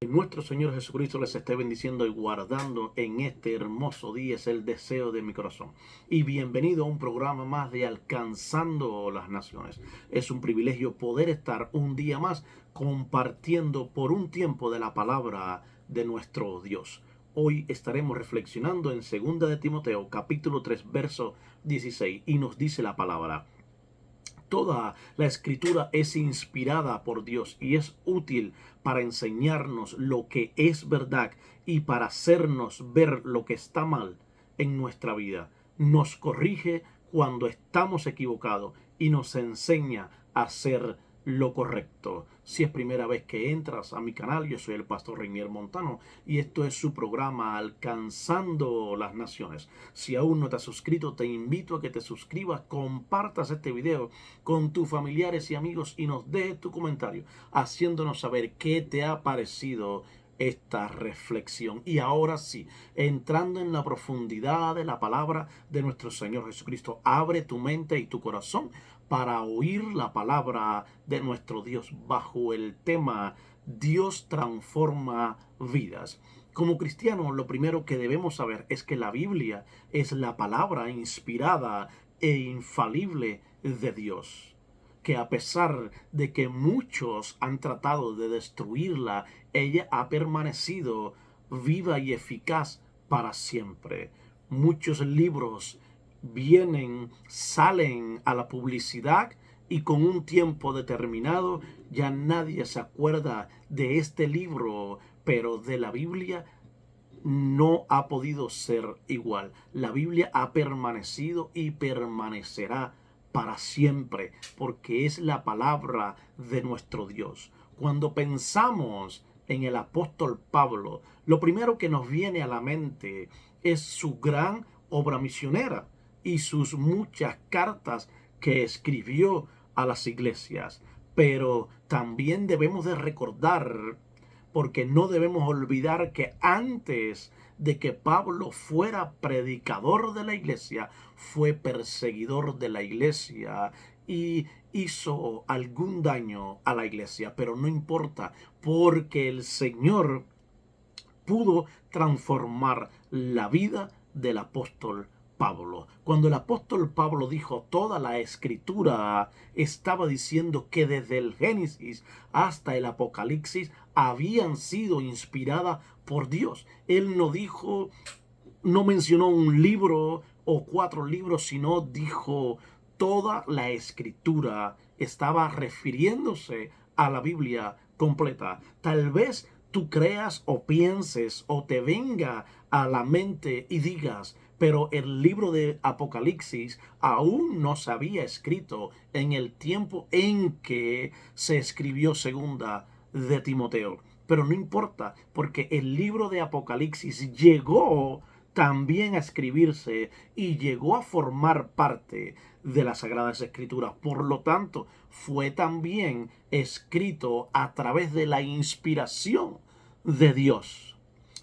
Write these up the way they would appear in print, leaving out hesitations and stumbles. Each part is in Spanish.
nuestro Señor Jesucristo les esté bendiciendo y guardando en este hermoso día. Es el deseo de mi corazón. Y bienvenido a un programa más de Alcanzando las Naciones. Es un privilegio poder estar un día más compartiendo por un tiempo de la palabra de nuestro Dios. Hoy estaremos reflexionando en 2 de Timoteo, capítulo 3, verso 16, y nos dice la palabra: toda la escritura es inspirada por Dios y es útil para enseñarnos lo que es verdad y para hacernos ver lo que está mal en nuestra vida. Nos corrige cuando estamos equivocados y nos enseña a hacer lo correcto. Si es primera vez que entras a mi canal, yo soy el pastor Reinier Montano y esto es su programa Alcanzando las Naciones. Si aún no te has suscrito, te invito a que te suscribas, compartas este video con tus familiares y amigos y nos dejes tu comentario haciéndonos saber qué te ha parecido esta reflexión. Y ahora sí, entrando en la profundidad de la palabra de nuestro Señor Jesucristo, abre tu mente y tu corazón para oír la palabra de nuestro Dios bajo el tema Dios transforma vidas. Como cristianos, lo primero que debemos saber es que la Biblia es la palabra inspirada e infalible de Dios, que a pesar de que muchos han tratado de destruirla, ella ha permanecido viva y eficaz para siempre. Muchos libros salen a la publicidad y con un tiempo determinado ya nadie se acuerda de este libro, pero de la Biblia no ha podido ser igual. La Biblia ha permanecido y permanecerá para siempre, porque es la palabra de nuestro Dios. Cuando pensamos en el apóstol Pablo, lo primero que nos viene a la mente es su gran obra misionera y sus muchas cartas que escribió a las iglesias. Pero también debemos de recordar, porque no debemos olvidar, que antes de que Pablo fuera predicador de la iglesia, fue perseguidor de la iglesia y hizo algún daño a la iglesia. Pero no importa, porque el Señor pudo transformar la vida del apóstol Pablo. Cuando el apóstol Pablo dijo toda la escritura, estaba diciendo que desde el Génesis hasta el Apocalipsis habían sido inspiradas por Dios. Él no dijo, no mencionó un libro o 4 libros, sino dijo toda la escritura. Estaba refiriéndose a la Biblia completa. Tal vez tú creas o pienses o te venga a la mente y digas: pero el libro de Apocalipsis aún no se había escrito en el tiempo en que se escribió segunda de Timoteo. Pero no importa, porque el libro de Apocalipsis llegó también a escribirse y llegó a formar parte de las Sagradas Escrituras. Por lo tanto, fue también escrito a través de la inspiración de Dios.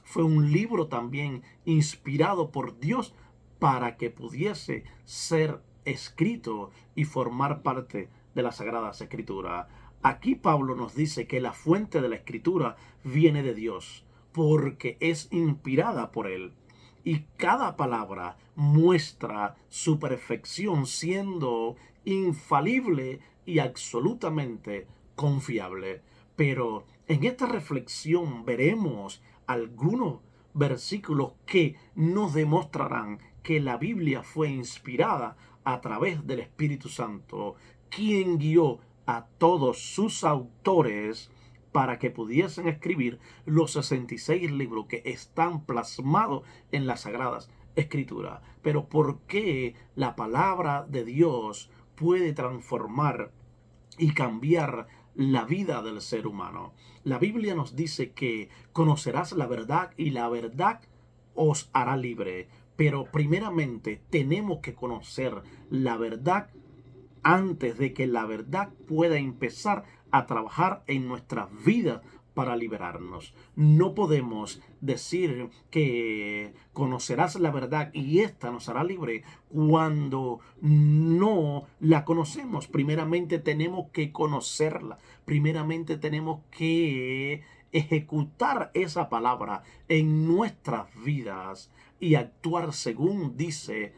Fue un libro también inspirado por Dios para que pudiese ser escrito y formar parte de las Sagradas Escrituras. Aquí Pablo nos dice que la fuente de la Escritura viene de Dios, porque es inspirada por Él. Y cada palabra muestra su perfección, siendo infalible y absolutamente confiable. Pero en esta reflexión veremos algunos versículos que nos demostrarán que la Biblia fue inspirada a través del Espíritu Santo, quien guió a todos sus autores para que pudiesen escribir los 66 libros que están plasmados en las Sagradas Escrituras. Pero ¿por qué la palabra de Dios puede transformar y cambiar la vida del ser humano? La Biblia nos dice que conocerás la verdad y la verdad os hará libre. Pero primeramente tenemos que conocer la verdad antes de que la verdad pueda empezar a trabajar en nuestras vidas para liberarnos. No podemos decir que conocerás la verdad y ésta nos hará libre cuando no la conocemos. Primeramente tenemos que conocerla. Primeramente tenemos que ejecutar esa palabra en nuestras vidas y actuar según dice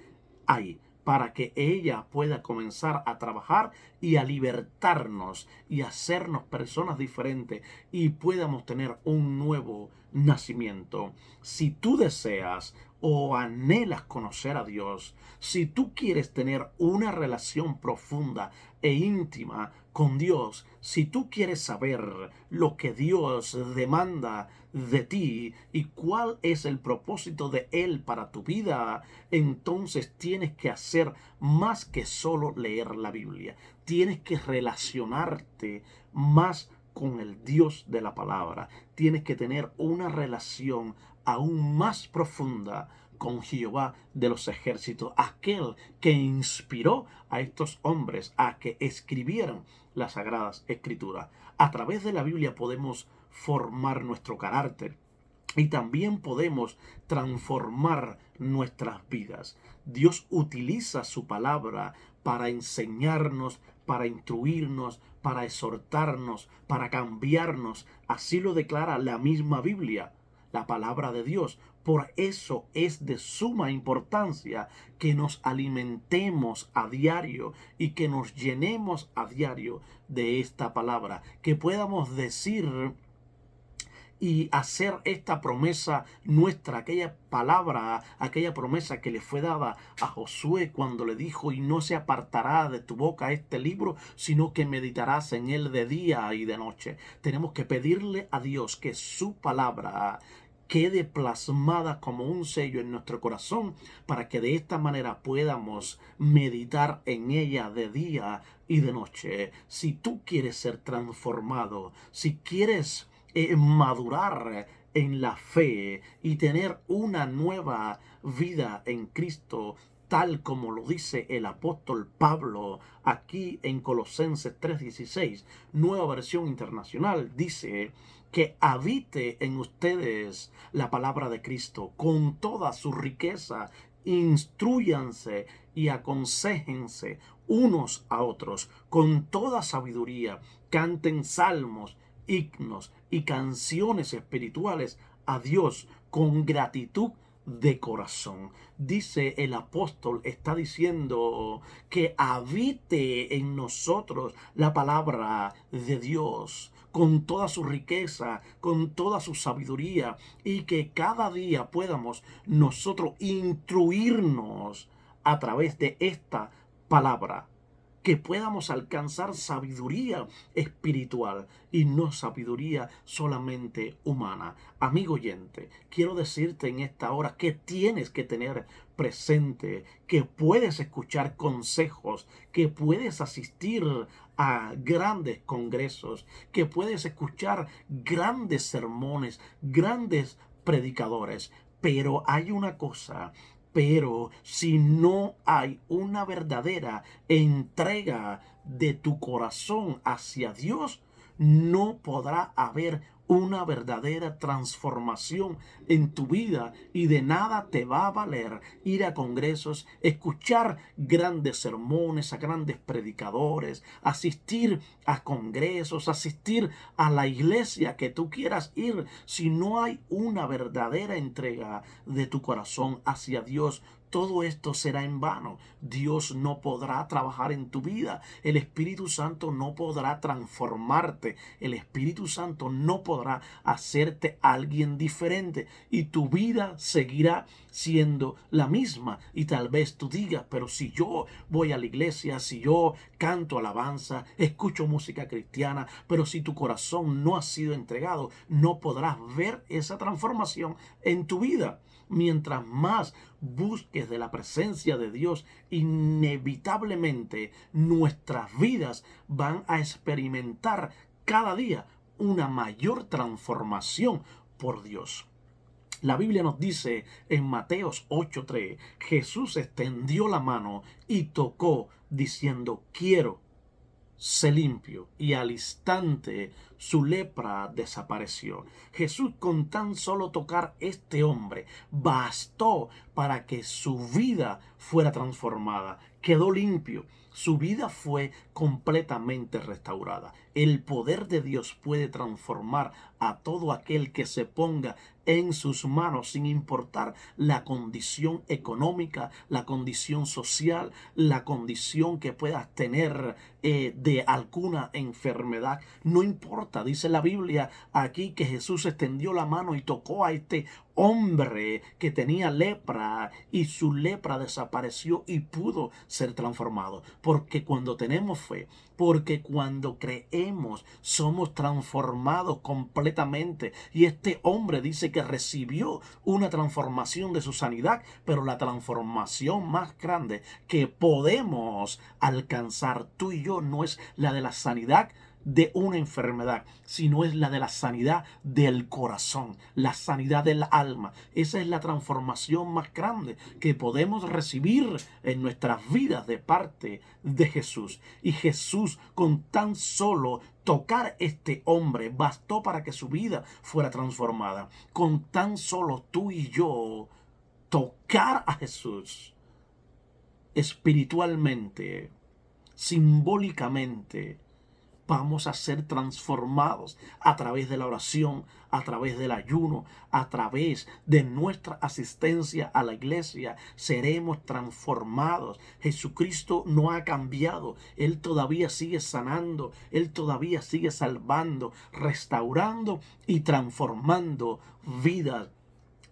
ahí, para que ella pueda comenzar a trabajar y a libertarnos y hacernos personas diferentes y podamos tener un nuevo nacimiento. Si tú deseas o anhelas conocer a Dios, si tú quieres tener una relación profunda e íntima con Dios, si tú quieres saber lo que Dios demanda de ti y cuál es el propósito de Él para tu vida, entonces tienes que hacer más que solo leer la Biblia. Tienes que relacionarte más con el Dios de la palabra. Tienes que tener una relación aún más profunda con Jehová de los ejércitos, aquel que inspiró a estos hombres a que escribieran las sagradas escrituras. A través de la Biblia podemos formar nuestro carácter y también podemos transformar nuestras vidas. Dios utiliza su palabra para enseñarnos, para instruirnos, para exhortarnos, para cambiarnos. Así lo declara la misma Biblia, la palabra de Dios. Por eso es de suma importancia que nos alimentemos a diario y que nos llenemos a diario de esta palabra, que podamos decir y hacer esta promesa nuestra, aquella palabra, aquella promesa que le fue dada a Josué cuando le dijo: y no se apartará de tu boca este libro, sino que meditarás en él de día y de noche. Tenemos que pedirle a Dios que su palabra quede plasmada como un sello en nuestro corazón, para que de esta manera podamos meditar en ella de día y de noche. Si tú quieres ser transformado, si quieres madurar en la fe y tener una nueva vida en Cristo, tal como lo dice el apóstol Pablo aquí en Colosenses 3:16, nueva versión internacional, dice: que habite en ustedes la palabra de Cristo con toda su riqueza, instruyanse y aconséjense unos a otros con toda sabiduría, canten salmos, himnos y canciones espirituales a Dios con gratitud de corazón. Dice el apóstol, está diciendo que habite en nosotros la palabra de Dios con toda su riqueza, con toda su sabiduría, y que cada día podamos nosotros instruirnos a través de esta palabra, que podamos alcanzar sabiduría espiritual y no sabiduría solamente humana. Amigo oyente, quiero decirte en esta hora que tienes que tener presente que puedes escuchar consejos, que puedes asistir a grandes congresos, que puedes escuchar grandes sermones, grandes predicadores, pero hay una cosa: pero si no hay una verdadera entrega de tu corazón hacia Dios, no podrá haber una verdadera transformación en tu vida, y de nada te va a valer ir a congresos, escuchar grandes sermones, a grandes predicadores, asistir a congresos, asistir a la iglesia que tú quieras ir, si no hay una verdadera entrega de tu corazón hacia Dios. Todo esto será en vano. Dios no podrá trabajar en tu vida. El Espíritu Santo no podrá transformarte. El Espíritu Santo no podrá hacerte alguien diferente. Y tu vida seguirá siendo la misma. Y tal vez tú digas: pero si yo voy a la iglesia, si yo canto alabanza, escucho música cristiana, pero si tu corazón no ha sido entregado, no podrás ver esa transformación en tu vida. Mientras más busques de la presencia de Dios, inevitablemente nuestras vidas van a experimentar cada día una mayor transformación por Dios. La Biblia nos dice en Mateos 8:3, Jesús extendió la mano y tocó, diciendo: quiero, sé limpio. Y al instante su lepra desapareció. Jesús, con tan solo tocar este hombre, bastó para que su vida fuera transformada. Quedó limpio. Su vida fue completamente restaurada. El poder de Dios puede transformar a todo aquel que se ponga en sus manos, sin importar la condición económica, la condición social, la condición que puedas tener de alguna enfermedad. No importa, dice la Biblia aquí que Jesús extendió la mano y tocó a este hombre que tenía lepra, y su lepra desapareció y pudo ser transformado. Porque cuando tenemos fe, porque cuando creemos, somos transformados completamente. Y este hombre dice que recibió una transformación de su sanidad, pero la transformación más grande que podemos alcanzar tú y yo no es la de la sanidad de una enfermedad, sino es la de la sanidad del corazón, la sanidad del alma. Esa es la transformación más grande que podemos recibir en nuestras vidas de parte de Jesús. Y Jesús, con tan solo tocar este hombre, bastó para que su vida fuera transformada. Con tan solo tú y yo tocar a Jesús espiritualmente, simbólicamente, vamos a ser transformados a través de la oración, a través del ayuno, a través de nuestra asistencia a la iglesia. Seremos transformados. Jesucristo no ha cambiado. Él todavía sigue sanando. Él todavía sigue salvando, restaurando y transformando vidas.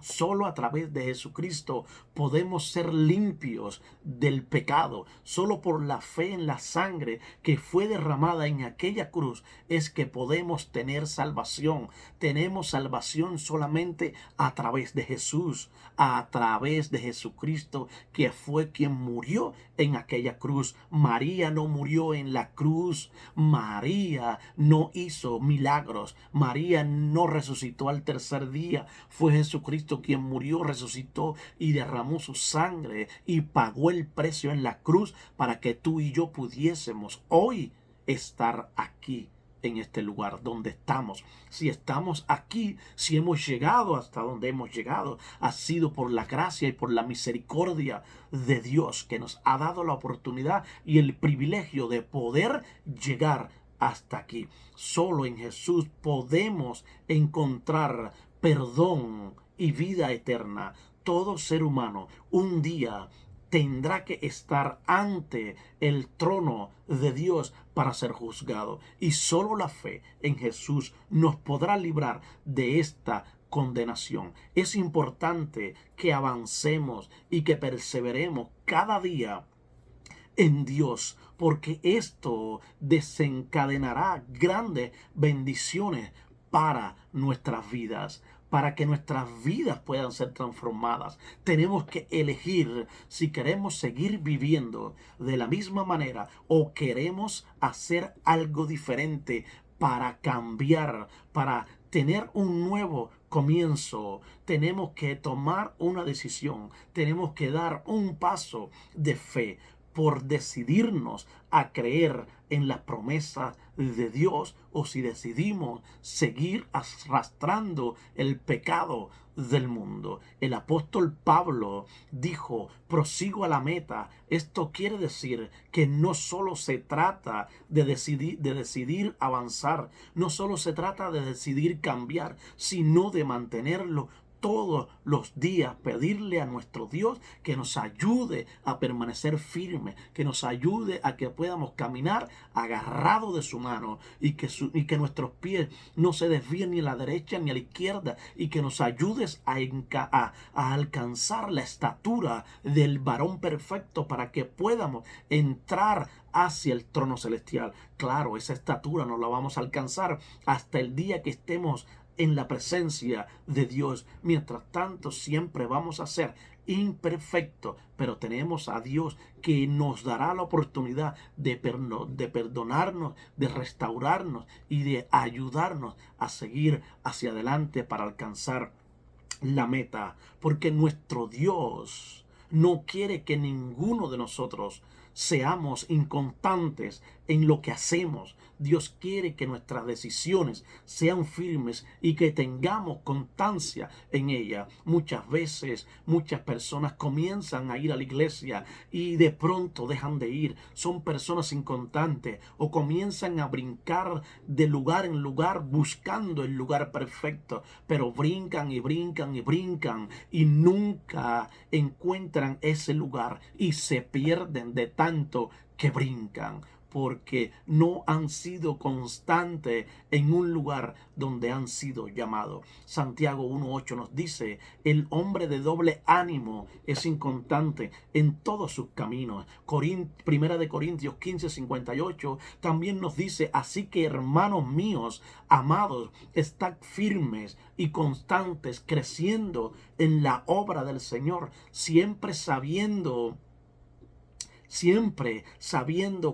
Solo a través de Jesucristo podemos ser limpios del pecado. Solo por la fe en la sangre que fue derramada en aquella cruz es que podemos tener salvación. Tenemos salvación solamente a través de Jesús, a través de Jesucristo, que fue quien murió en aquella cruz. María no murió en la cruz. María no hizo milagros. María no resucitó al tercer día. Fue Jesucristo quien murió, resucitó y derramó su sangre y pagó el precio en la cruz para que tú y yo pudiésemos hoy estar aquí en este lugar donde estamos. Si estamos aquí, si hemos llegado hasta donde hemos llegado, ha sido por la gracia y por la misericordia de Dios, que nos ha dado la oportunidad y el privilegio de poder llegar hasta aquí. Solo en Jesús podemos encontrar perdón y vida eterna. Todo ser humano un día tendrá que estar ante el trono de Dios para ser juzgado. Y solo la fe en Jesús nos podrá librar de esta condenación. Es importante que avancemos y que perseveremos cada día en Dios, porque esto desencadenará grandes bendiciones para nuestras vidas. Para que nuestras vidas puedan ser transformadas, tenemos que elegir si queremos seguir viviendo de la misma manera o queremos hacer algo diferente para cambiar, para tener un nuevo comienzo. Tenemos que tomar una decisión, tenemos que dar un paso de fe por decidirnos a creer en las promesas de Dios, o si decidimos seguir arrastrando el pecado del mundo. El apóstol Pablo dijo: prosigo a la meta. Esto quiere decir que no solo se trata de decidir avanzar, no solo se trata de decidir cambiar, sino de mantenerlo todos los días, pedirle a nuestro Dios que nos ayude a permanecer firmes, que nos ayude a que podamos caminar agarrados de su mano, y que nuestros pies no se desvíen ni a la derecha ni a la izquierda, y que nos ayudes a alcanzar la estatura del varón perfecto para que podamos entrar hacia el trono celestial. Claro, esa estatura no la vamos a alcanzar hasta el día que estemos en la presencia de Dios. Mientras tanto, siempre vamos a ser imperfectos, pero tenemos a Dios que nos dará la oportunidad de perdonarnos, de restaurarnos y de ayudarnos a seguir hacia adelante para alcanzar la meta, porque nuestro Dios no quiere que ninguno de nosotros seamos inconstantes en lo que hacemos. Dios quiere que nuestras decisiones sean firmes y que tengamos constancia en ella. Muchas veces, muchas personas comienzan a ir a la iglesia y de pronto dejan de ir. Son personas inconstantes o comienzan a brincar de lugar en lugar buscando el lugar perfecto, pero brincan y brincan y brincan y nunca encuentran ese lugar y se pierden de tanto que brincan, porque no han sido constantes en un lugar donde han sido llamados. Santiago 1:8 nos dice: el hombre de doble ánimo es inconstante en todos sus caminos. Primera de Corintios 15:58 también nos dice: así que, hermanos míos, amados, estad firmes y constantes, creciendo en la obra del Señor, siempre sabiendo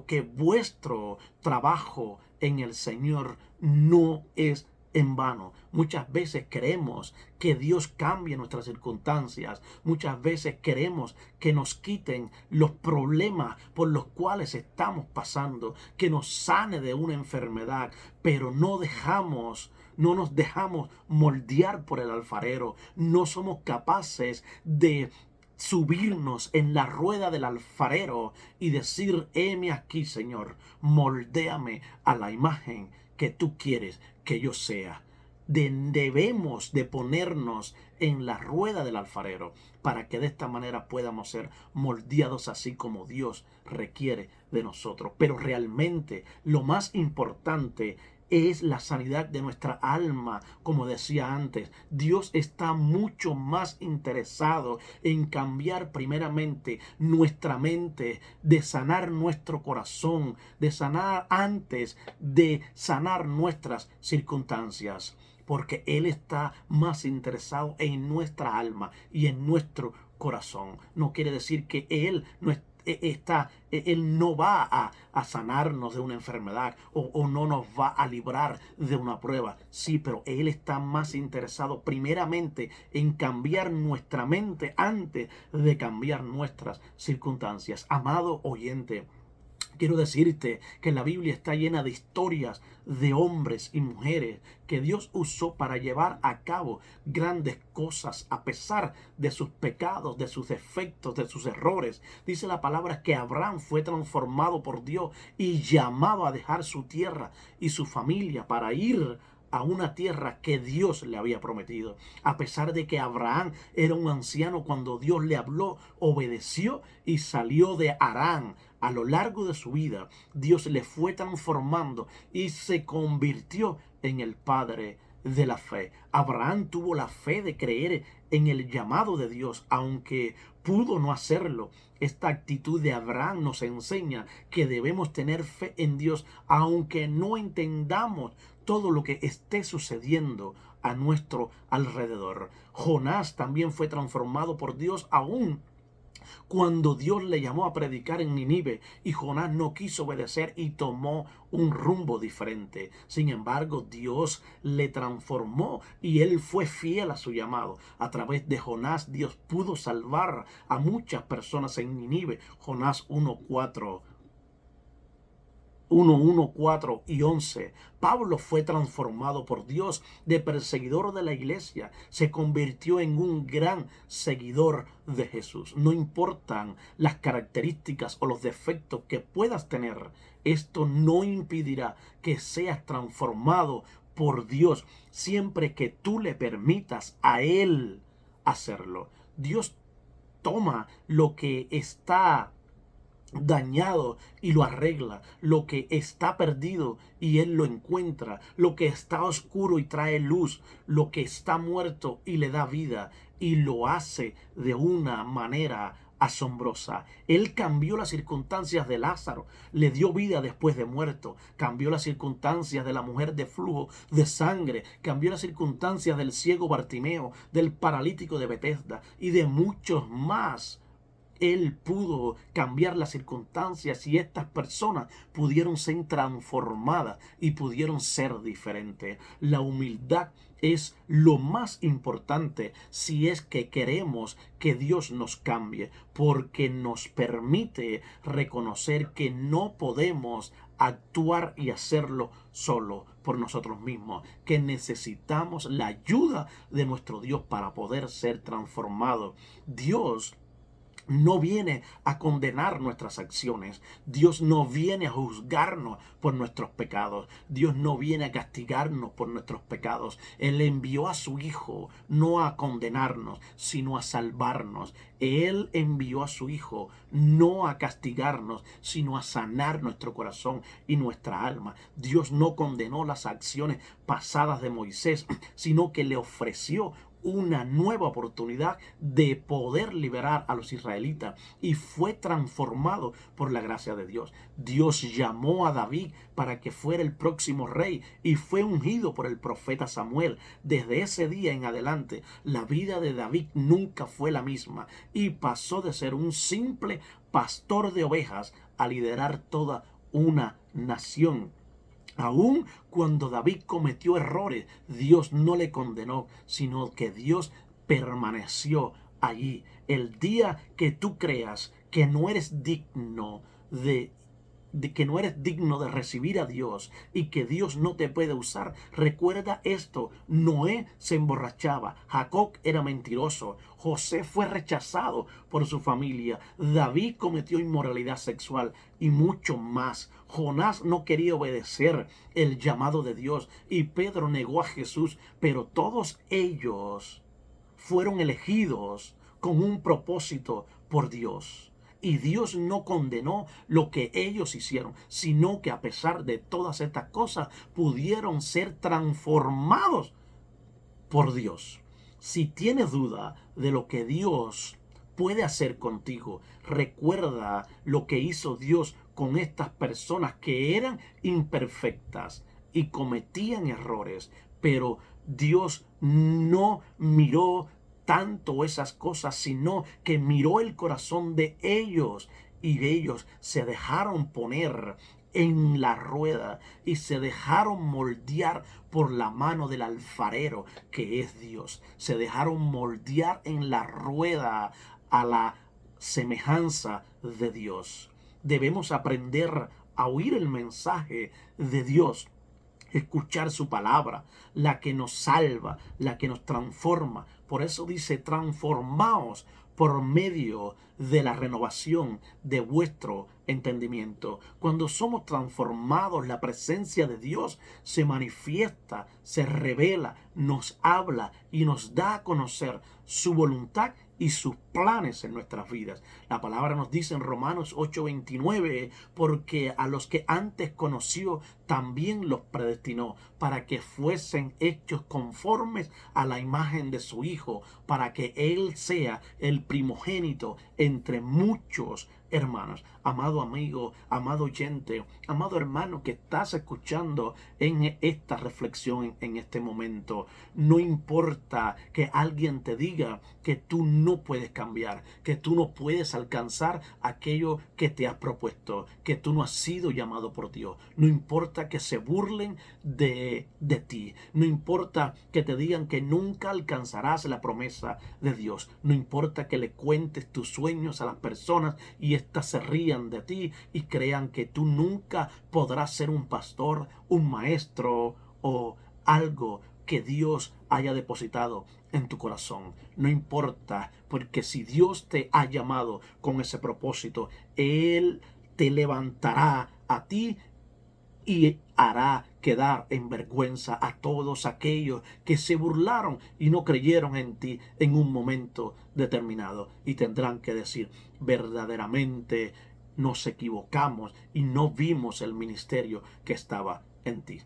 que vuestro trabajo en el Señor no es en vano. Muchas veces queremos que Dios cambie nuestras circunstancias. Muchas veces queremos que nos quiten los problemas por los cuales estamos pasando, que nos sane de una enfermedad, pero no nos dejamos moldear por el alfarero. No somos capaces de subirnos en la rueda del alfarero y decir: heme aquí, Señor, moldéame a la imagen que tú quieres que yo sea. Debemos de ponernos en la rueda del alfarero para que de esta manera podamos ser moldeados así como Dios requiere de nosotros. Pero realmente lo más importante es la sanidad de nuestra alma. Como decía antes, Dios está mucho más interesado en cambiar primeramente nuestra mente, de sanar nuestro corazón, de sanar antes de sanar nuestras circunstancias, porque Él está más interesado en nuestra alma y en nuestro corazón. No quiere decir que Él no va a sanarnos de una enfermedad o no nos va a librar de una prueba. Sí, pero Él está más interesado primeramente en cambiar nuestra mente antes de cambiar nuestras circunstancias. Amado oyente, quiero decirte que la Biblia está llena de historias de hombres y mujeres que Dios usó para llevar a cabo grandes cosas a pesar de sus pecados, de sus defectos, de sus errores. Dice la palabra que Abraham fue transformado por Dios y llamado a dejar su tierra y su familia para ir a una tierra que Dios le había prometido. A pesar de que Abraham era un anciano, cuando Dios le habló, obedeció y salió de Harán. A lo largo de su vida, Dios le fue transformando y se convirtió en el padre de la fe. Abraham tuvo la fe de creer en el llamado de Dios, aunque pudo no hacerlo. Esta actitud de Abraham nos enseña que debemos tener fe en Dios, aunque no entendamos todo lo que esté sucediendo a nuestro alrededor. Jonás también fue transformado por Dios aún cuando Dios le llamó a predicar en Nínive, y Jonás no quiso obedecer y tomó un rumbo diferente. Sin embargo, Dios le transformó y él fue fiel a su llamado. A través de Jonás, Dios pudo salvar a muchas personas en Nínive. Jonás 1:4 4 y 11. Pablo fue transformado por Dios de perseguidor de la iglesia. Se convirtió en un gran seguidor de Jesús. No importan las características o los defectos que puedas tener. Esto no impedirá que seas transformado por Dios siempre que tú le permitas a Él hacerlo. Dios toma lo que está dañado y lo arregla, lo que está perdido y Él lo encuentra, lo que está oscuro y trae luz, lo que está muerto y le da vida, y lo hace de una manera asombrosa. Él cambió las circunstancias de Lázaro, le dio vida después de muerto, cambió las circunstancias de la mujer de flujo de sangre, cambió las circunstancias del ciego Bartimeo, del paralítico de Betesda y de muchos más. Él pudo cambiar las circunstancias y estas personas pudieron ser transformadas y pudieron ser diferentes. La humildad es lo más importante si es que queremos que Dios nos cambie, porque nos permite reconocer que no podemos actuar y hacerlo solo por nosotros mismos, que necesitamos la ayuda de nuestro Dios para poder ser transformados. Dios no viene a condenar nuestras acciones. Dios no viene a juzgarnos por nuestros pecados. Dios no viene a castigarnos por nuestros pecados. Él envió a su Hijo no a condenarnos, sino a salvarnos. Él envió a su Hijo no a castigarnos, sino a sanar nuestro corazón y nuestra alma. Dios no condenó las acciones pasadas de Moisés, sino que le ofreció una nueva oportunidad de poder liberar a los israelitas, y fue transformado por la gracia de Dios. Dios llamó a David para que fuera el próximo rey y fue ungido por el profeta Samuel. Desde ese día en adelante, la vida de David nunca fue la misma y pasó de ser un simple pastor de ovejas a liderar toda una nación. Aún cuando David cometió errores, Dios no le condenó, sino que Dios permaneció allí. El día que tú creas que no eres digno de recibir a Dios y que Dios no te puede usar, recuerda esto: Noé se emborrachaba, Jacob era mentiroso, José fue rechazado por su familia, David cometió inmoralidad sexual y mucho más. Jonás no quería obedecer el llamado de Dios y Pedro negó a Jesús, pero todos ellos fueron elegidos con un propósito por Dios. Y Dios no condenó lo que ellos hicieron, sino que a pesar de todas estas cosas pudieron ser transformados por Dios. Si tienes duda de lo que Dios puede hacer contigo, recuerda lo que hizo Dios con estas personas que eran imperfectas y cometían errores, pero Dios no miró tanto esas cosas, sino que miró el corazón de ellos, y ellos se dejaron poner en la rueda y se dejaron moldear por la mano del alfarero, que es Dios. Se dejaron moldear en la rueda a la semejanza de Dios. Debemos aprender a oír el mensaje de Dios, escuchar su palabra, la que nos salva, la que nos transforma. Por eso dice: transformaos por medio de la renovación de vuestro entendimiento. Cuando somos transformados, la presencia de Dios se manifiesta, se revela, nos habla y nos da a conocer su voluntad y sus planes en nuestras vidas. La palabra nos dice en Romanos 8:29, porque a los que antes conoció también los predestinó para que fuesen hechos conformes a la imagen de su Hijo, para que Él sea el primogénito entre muchos hermanos. Amado amigo, amado oyente, amado hermano que estás escuchando en esta reflexión en este momento, no importa que alguien te diga que tú no puedes cambiar, que tú no puedes alcanzar aquello que te has propuesto, que tú no has sido llamado por Dios. No importa que se burlen de ti, no importa que te digan que nunca alcanzarás la promesa de Dios, no importa que le cuentes tus sueños a las personas y éstas se rían de ti y crean que tú nunca podrás ser un pastor, un maestro o algo que Dios haya depositado en tu corazón. No importa, porque si Dios te ha llamado con ese propósito, Él te levantará a ti y hará quedar en vergüenza a todos aquellos que se burlaron y no creyeron en ti en un momento determinado. Y tendrán que decir: verdaderamente nos equivocamos y no vimos el ministerio que estaba en ti.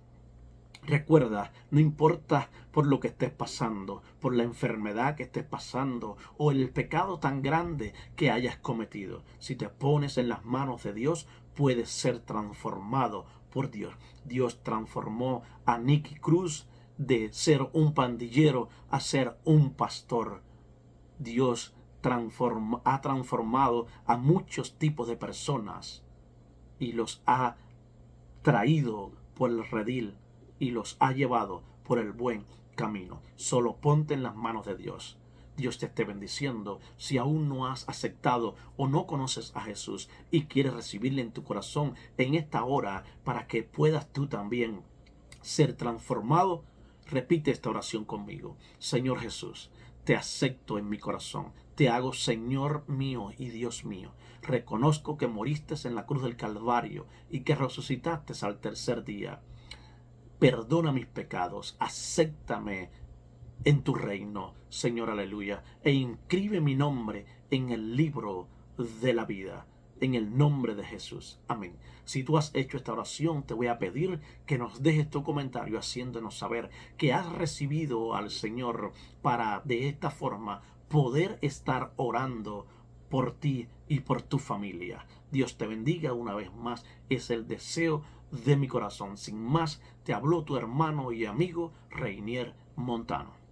Recuerda, no importa por lo que estés pasando, por la enfermedad que estés pasando o el pecado tan grande que hayas cometido, si te pones en las manos de Dios, puedes ser transformado por Dios. Dios transformó a Nicky Cruz de ser un pandillero a ser un pastor. Dios ha transformado a muchos tipos de personas y los ha traído por el redil y los ha llevado por el buen camino. Solo ponte en las manos de Dios. Dios te esté bendiciendo. Si aún no has aceptado o no conoces a Jesús y quieres recibirle en tu corazón en esta hora para que puedas tú también ser transformado, repite esta oración conmigo. Señor Jesús, te acepto en mi corazón. Te hago Señor mío y Dios mío. Reconozco que moriste en la cruz del Calvario y que resucitaste al tercer día. Perdona mis pecados. Acéptame en tu reino, Señor, aleluya. E inscribe mi nombre en el libro de la vida. En el nombre de Jesús. Amén. Si tú has hecho esta oración, te voy a pedir que nos dejes tu comentario haciéndonos saber que has recibido al Señor para de esta forma poder estar orando por ti y por tu familia. Dios te bendiga una vez más. Es el deseo de mi corazón. Sin más, te habló tu hermano y amigo Reinier Montano.